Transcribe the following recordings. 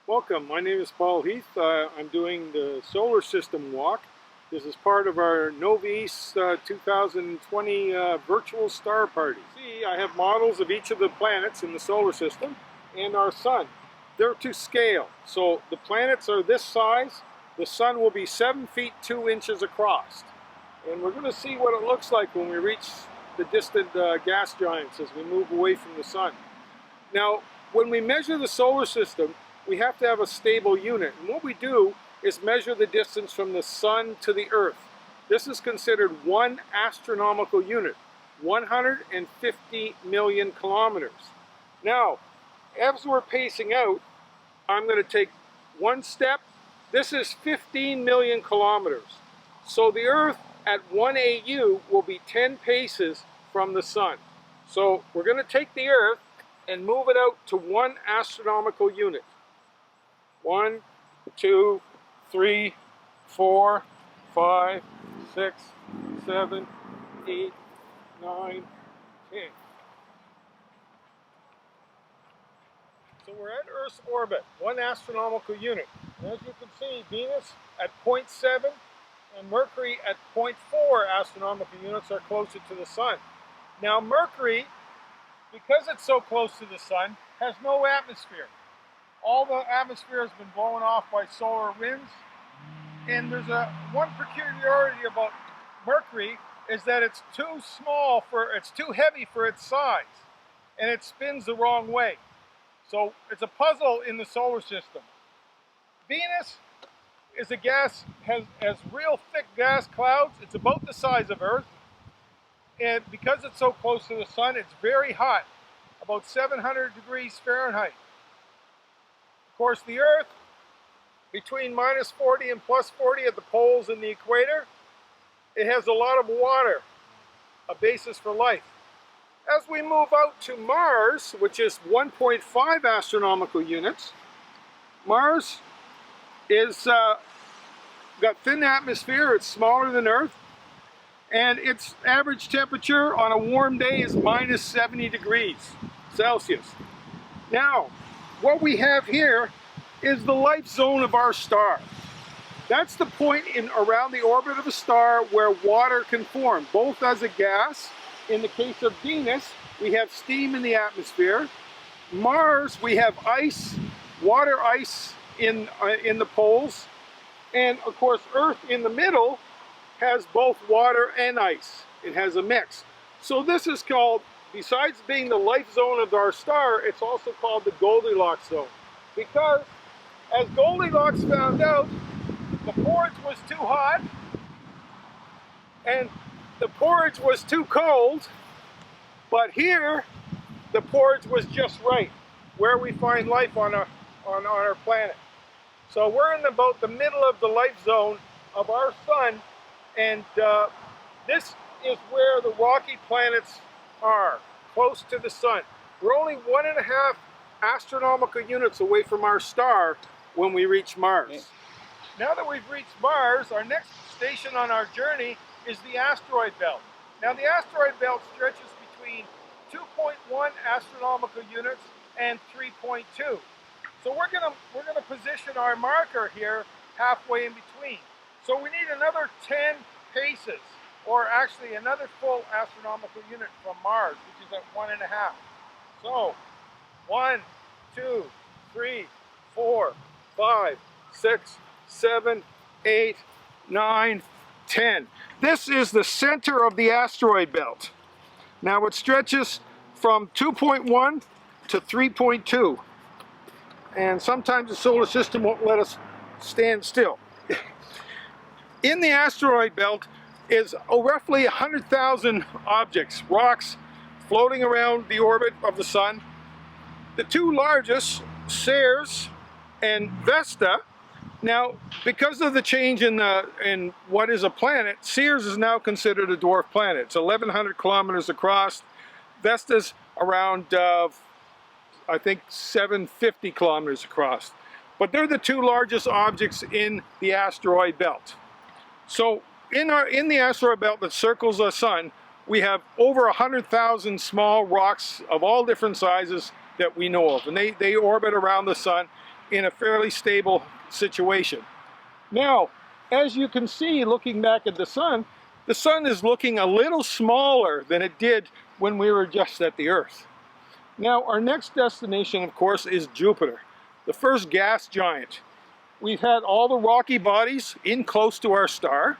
Welcome, my name is Paul Heath. I'm doing the solar system walk. This is part of our Novice 2020 virtual star party. See, I have models of each of the planets in the solar system and our sun. They're to scale. So the planets are this size. The sun will be 7 feet 2 inches across. And we're going to see what it looks like when we reach the distant gas giants as we move away from the sun. Now, when we measure the solar system, we have to have a stable unit. And what we do is measure the distance from the sun to the earth. This is considered one astronomical unit, 150 million kilometers. Now, as we're pacing out, I'm going to take one step. This is 15 million kilometers. So the earth at 1 AU will be 10 paces from the sun. So we're going to take the earth and move it out to one astronomical unit. 1, 2, 3, 4, 5, 6, 7, 8, 9, 10. So we're at Earth's orbit, one astronomical unit. And as you can see, Venus at 0.7 and Mercury at 0.4 astronomical units are closer to the sun. Now Mercury, because it's so close to the sun, has no atmosphere. All the atmosphere has been blown off by solar winds. And there's one peculiarity about Mercury is that it's too small it's too heavy for its size. And it spins the wrong way. So it's a puzzle in the solar system. Venus is a gas, has real thick gas clouds. It's about the size of Earth. And because it's so close to the sun, it's very hot, about 700 degrees Fahrenheit. Of course, the Earth, between -40 and +40 at the poles and the equator, it has a lot of water, a basis for life. As we move out to Mars, which is 1.5 astronomical units, Mars is got thin atmosphere, it's smaller than Earth, and its average temperature on a warm day is -70 degrees Celsius. Now, what we have here is the life zone of our star. That's the point around the orbit of a star where water can form, both as a gas. In the case of Venus, we have steam in the atmosphere. Mars, we have ice, water ice in the poles. And of course, Earth in the middle has both water and ice. It has a mix. So this is called, besides being the life zone of our star, it's also called the Goldilocks zone. Because, as Goldilocks found out, the porridge was too hot and the porridge was too cold, but here, the porridge was just right, where we find life on our planet. So we're in about the middle of the life zone of our sun, and this is where the rocky planets are, close to the sun. We're only 1.5 astronomical units away from our star when we reach Mars. Now that we've reached Mars, our next station on our journey is the Asteroid Belt. Now the Asteroid Belt stretches between 2.1 astronomical units and 3.2. So we're gonna position our marker here halfway in between. So we need another 10 paces, or actually another full astronomical unit from Mars, which is at 1.5. So 1, 2, 3, 4, 5, 6, 7, 8, 9, 10. This is the center of the asteroid belt. Now it stretches from 2.1 to 3.2. And sometimes the solar system won't let us stand still. In the asteroid belt is roughly 100,000 objects, rocks, floating around the orbit of the sun. The two largest, Ceres and Vesta. Now, because of the change in what is a planet, Ceres is now considered a dwarf planet. It's 1,100 kilometers across. Vesta's around, I think, 750 kilometers across. But they're the two largest objects in the asteroid belt. So in the asteroid belt that circles the sun, we have over 100,000 small rocks of all different sizes that we know of. And they orbit around the sun. in a fairly stable situation. Now, as you can see, looking back at the sun is looking a little smaller than it did when we were just at the Earth. Now, our next destination, of course, is Jupiter, the first gas giant. We've had all the rocky bodies in close to our star,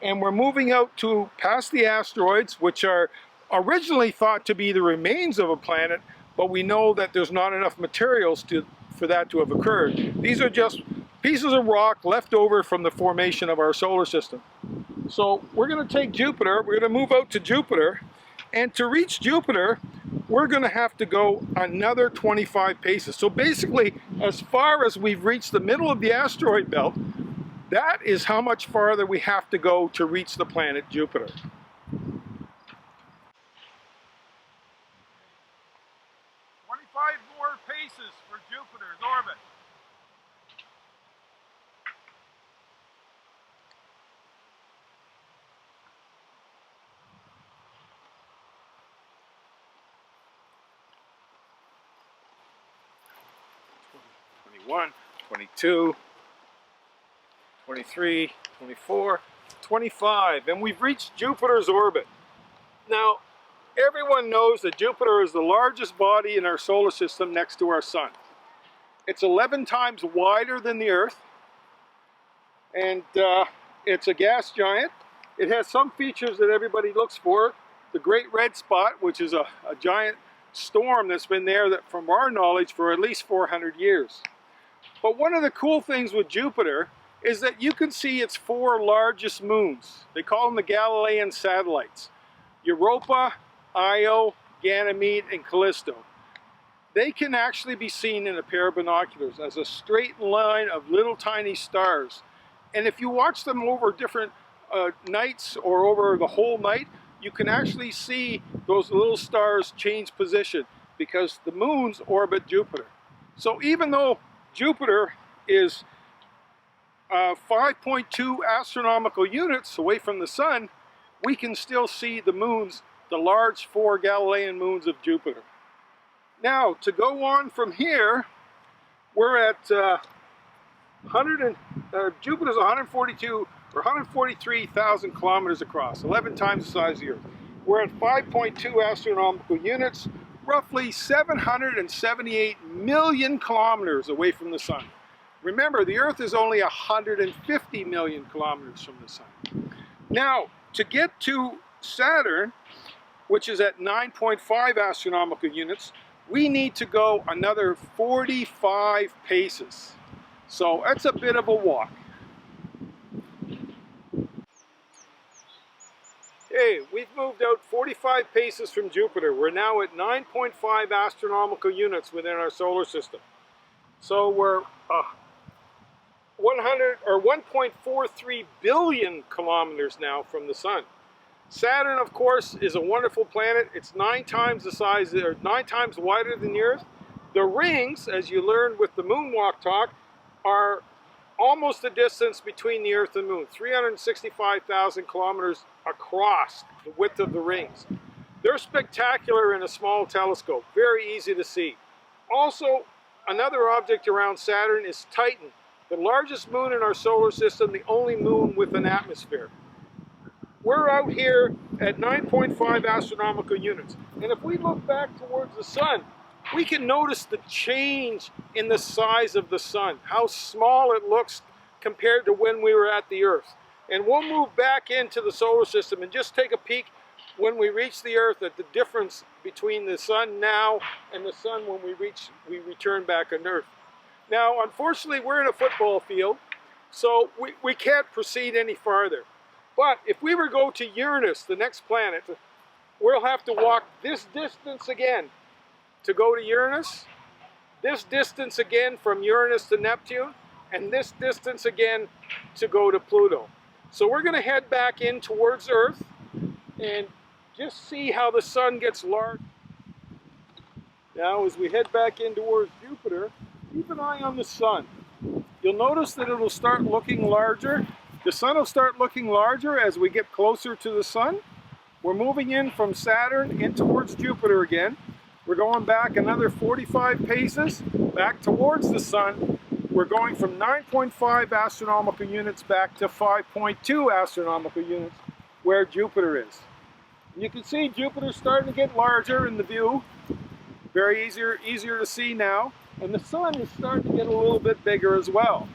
and we're moving out to past the asteroids, which are originally thought to be the remains of a planet, but we know that there's not enough materials for that to have occurred. These are just pieces of rock left over from the formation of our solar system. So we're going to take Jupiter, we're going to move out to Jupiter, and to reach Jupiter, we're going to have to go another 25 paces. So basically, as far as we've reached the middle of the asteroid belt, that is how much farther we have to go to reach the planet Jupiter. 25 more paces for Jupiter's orbit. One, 22, 23, 24, 25, and we've reached Jupiter's orbit. Now, everyone knows that Jupiter is the largest body in our solar system next to our sun. It's 11 times wider than the Earth, and it's a gas giant. It has some features that everybody looks for. The Great Red Spot, which is a giant storm that's been there from our knowledge for at least 400 years. But one of the cool things with Jupiter is that you can see its 4 largest moons. They call them the Galilean satellites: Europa, Io, Ganymede, and Callisto. They can actually be seen in a pair of binoculars as a straight line of little tiny stars. And if you watch them over different nights or over the whole night, you can actually see those little stars change position because the moons orbit Jupiter. So even though Jupiter is 5.2 astronomical units away from the sun, we can still see the moons, the large 4 Galilean moons of Jupiter. Now, to go on from here, we're at Jupiter's 142 or 143,000 kilometers across, 11 times the size of the Earth. We're at 5.2 astronomical units, roughly 778 million kilometers away from the sun. Remember, the Earth is only 150 million kilometers from the sun. Now, to get to Saturn, which is at 9.5 astronomical units, we need to go another 45 paces. So that's a bit of a walk. Okay, we've moved out 45 paces from Jupiter. We're now at 9.5 astronomical units within our solar system. So we're 1.43 billion kilometers now from the sun. Saturn, of course, is a wonderful planet. It's 9 times the size, or 9 times wider than the Earth. The rings, as you learned with the moonwalk talk, are almost the distance between the Earth and Moon, 365,000 kilometers across the width of the rings. They're spectacular in a small telescope, very easy to see. Also, another object around Saturn is Titan, the largest moon in our solar system, the only moon with an atmosphere. We're out here at 9.5 astronomical units, and if we look back towards the sun, we can notice the change in the size of the sun, how small it looks compared to when we were at the Earth. And we'll move back into the solar system and just take a peek when we reach the Earth at the difference between the sun now and the sun when we return back on Earth. Now, unfortunately, we're in a football field, so we can't proceed any farther. But if we were to go to Uranus, the next planet, we'll have to walk this distance again to go to Uranus, this distance again from Uranus to Neptune, and this distance again to go to Pluto. So we're going to head back in towards Earth and just see how the sun gets large. Now, as we head back in towards Jupiter, keep an eye on the sun. You'll notice that it'll start looking larger. The sun will start looking larger as we get closer to the sun. We're moving in from Saturn in towards Jupiter again. We're going back another 45 paces, back towards the sun, we're going from 9.5 astronomical units back to 5.2 astronomical units where Jupiter is. And you can see Jupiter's starting to get larger in the view. Very easier to see now. And the sun is starting to get a little bit bigger as well.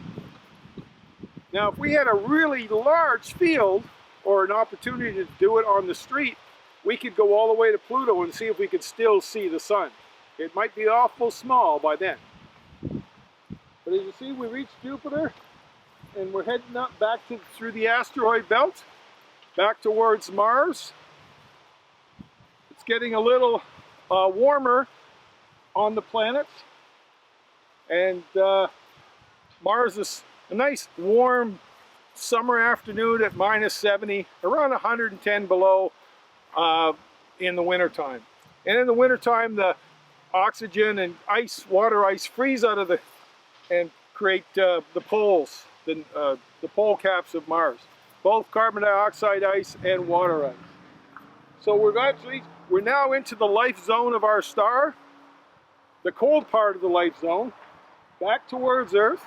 Now, if we had a really large field or an opportunity to do it on the street, we could go all the way to Pluto and see if we could still see the sun. It might be awful small by then. But as you see, we reached Jupiter and we're heading up back through the asteroid belt, back towards Mars. It's getting a little warmer on the planets, and Mars is a nice warm summer afternoon at -70, around 110 below in the wintertime. And in the wintertime, the oxygen and water ice freeze out of and create the poles, the pole caps of Mars, both carbon dioxide ice and water ice. So we're now into the life zone of our star, the cold part of the life zone, back towards Earth.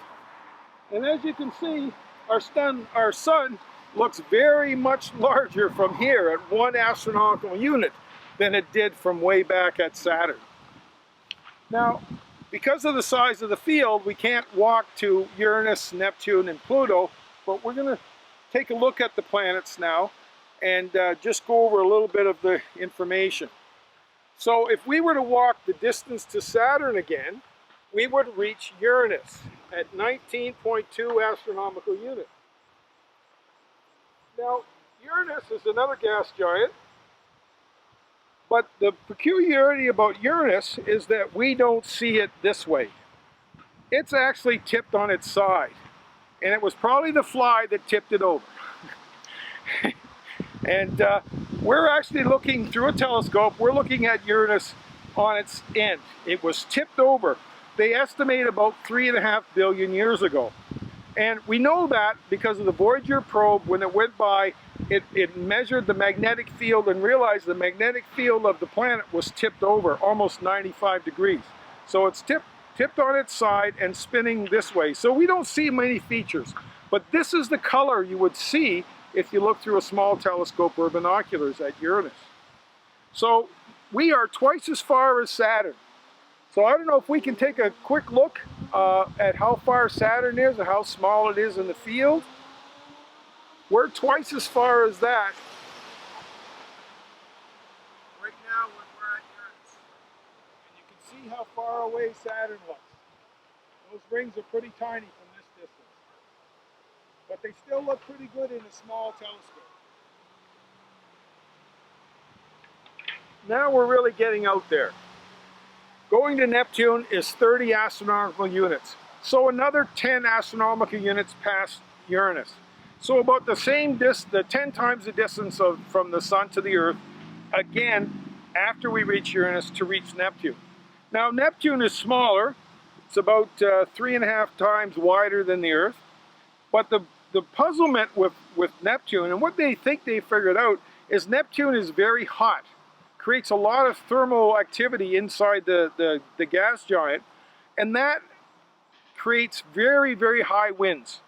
And as you can see, our sun looks very much larger from here at 1 astronomical unit than it did from way back at Saturn. Now, because of the size of the field, we can't walk to Uranus, Neptune, and Pluto, but we're going to take a look at the planets now and just go over a little bit of the information. So if we were to walk the distance to Saturn again, we would reach Uranus at 19.2 astronomical units. Now, Uranus is another gas giant, but the peculiarity about Uranus is that we don't see it this way. It's actually tipped on its side, and it was probably the fly that tipped it over. And we're actually looking through a telescope, we're looking at Uranus on its end. It was tipped over. They estimate about 3.5 billion years ago. And we know that because of the Voyager probe. When it went by, it measured the magnetic field and realized the magnetic field of the planet was tipped over almost 95 degrees. So it's tipped on its side and spinning this way. So we don't see many features. But this is the color you would see if you look through a small telescope or binoculars at Uranus. So we are twice as far as Saturn. So I don't know if we can take a quick look at how far Saturn is and how small it is in the field. We're twice as far as that right now when we're at Uranus. And you can see how far away Saturn was. Those rings are pretty tiny from this distance. But they still look pretty good in a small telescope. Now we're really getting out there. Going to Neptune is 30 astronomical units. So another 10 astronomical units past Uranus. So about the same the 10 times the distance from the Sun to the Earth, again, after we reach Uranus to reach Neptune. Now Neptune is smaller. It's about 3.5 times wider than the Earth. But the puzzlement with Neptune, and what they think they figured out, is Neptune is very hot. Creates a lot of thermal activity inside the gas giant, and that creates very, very high winds.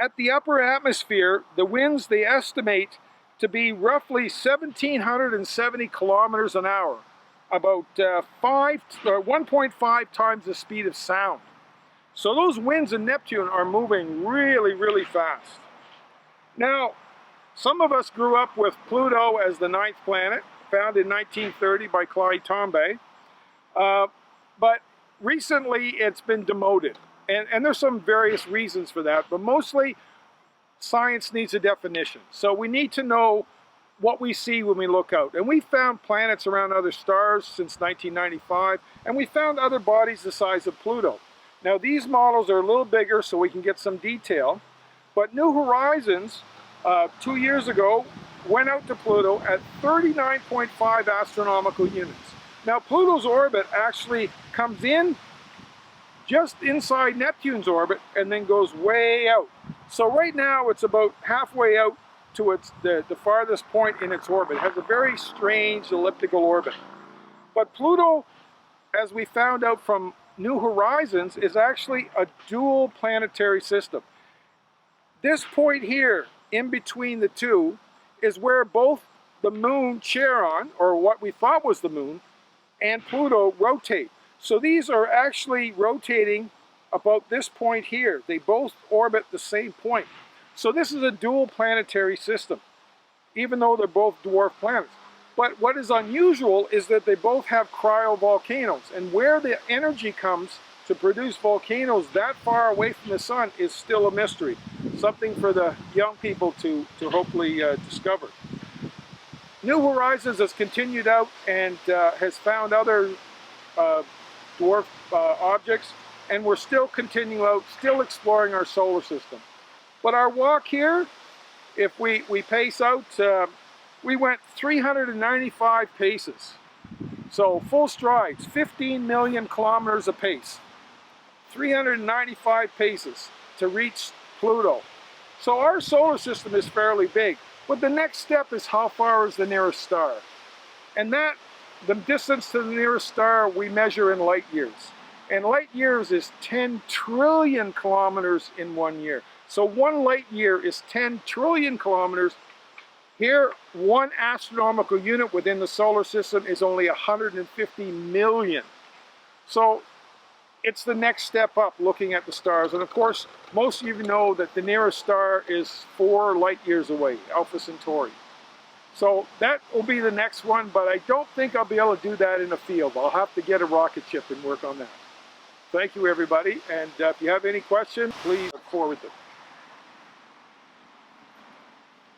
At the upper atmosphere, the winds they estimate to be roughly 1,770 kilometers an hour, about 1.5 times the speed of sound. So those winds in Neptune are moving really, really fast. Now, some of us grew up with Pluto as the 9th planet, found in 1930 by Clyde Tombaugh, but recently it's been demoted, and there's some various reasons for that, but mostly science needs a definition. So we need to know what we see when we look out, and we found planets around other stars since 1995, and we found other bodies the size of Pluto. Now these models are a little bigger so we can get some detail, but New Horizons 2 years ago went out to Pluto at 39.5 astronomical units. Now Pluto's orbit actually comes in just inside Neptune's orbit and then goes way out. So right now it's about halfway out to the farthest point in its orbit. It has a very strange elliptical orbit. But Pluto, as we found out from New Horizons is actually a dual planetary system. This point here, in between the two, is where both the moon Charon, or what we thought was the moon, and Pluto rotate. So these are actually rotating about this point here. They both orbit the same point. So this is a dual planetary system, even though they're both dwarf planets. But what is unusual is that they both have cryovolcanoes, and where the energy comes to produce volcanoes that far away from the sun is still a mystery. Something for the young people to hopefully discover. New Horizons has continued out and has found other dwarf objects, and we're still continuing out, still exploring our solar system. But our walk here, if we pace out, we went 395 paces. So full strides, 15 million kilometers a pace. 395 paces to reach Pluto. So our solar system is fairly big. But the next step is how far is the nearest star? And that, the distance to the nearest star, we measure in light years. And light years is 10 trillion kilometers in 1 year. So 1 light year is 10 trillion kilometers. Here, 1 astronomical unit within the solar system is only 150 million. So it's the next step up looking at the stars. And of course, most of you know that the nearest star is 4 light years away, Alpha Centauri. So that will be the next one, but I don't think I'll be able to do that in a field. I'll have to get a rocket ship and work on that. Thank you, everybody. And if you have any questions, please forward them.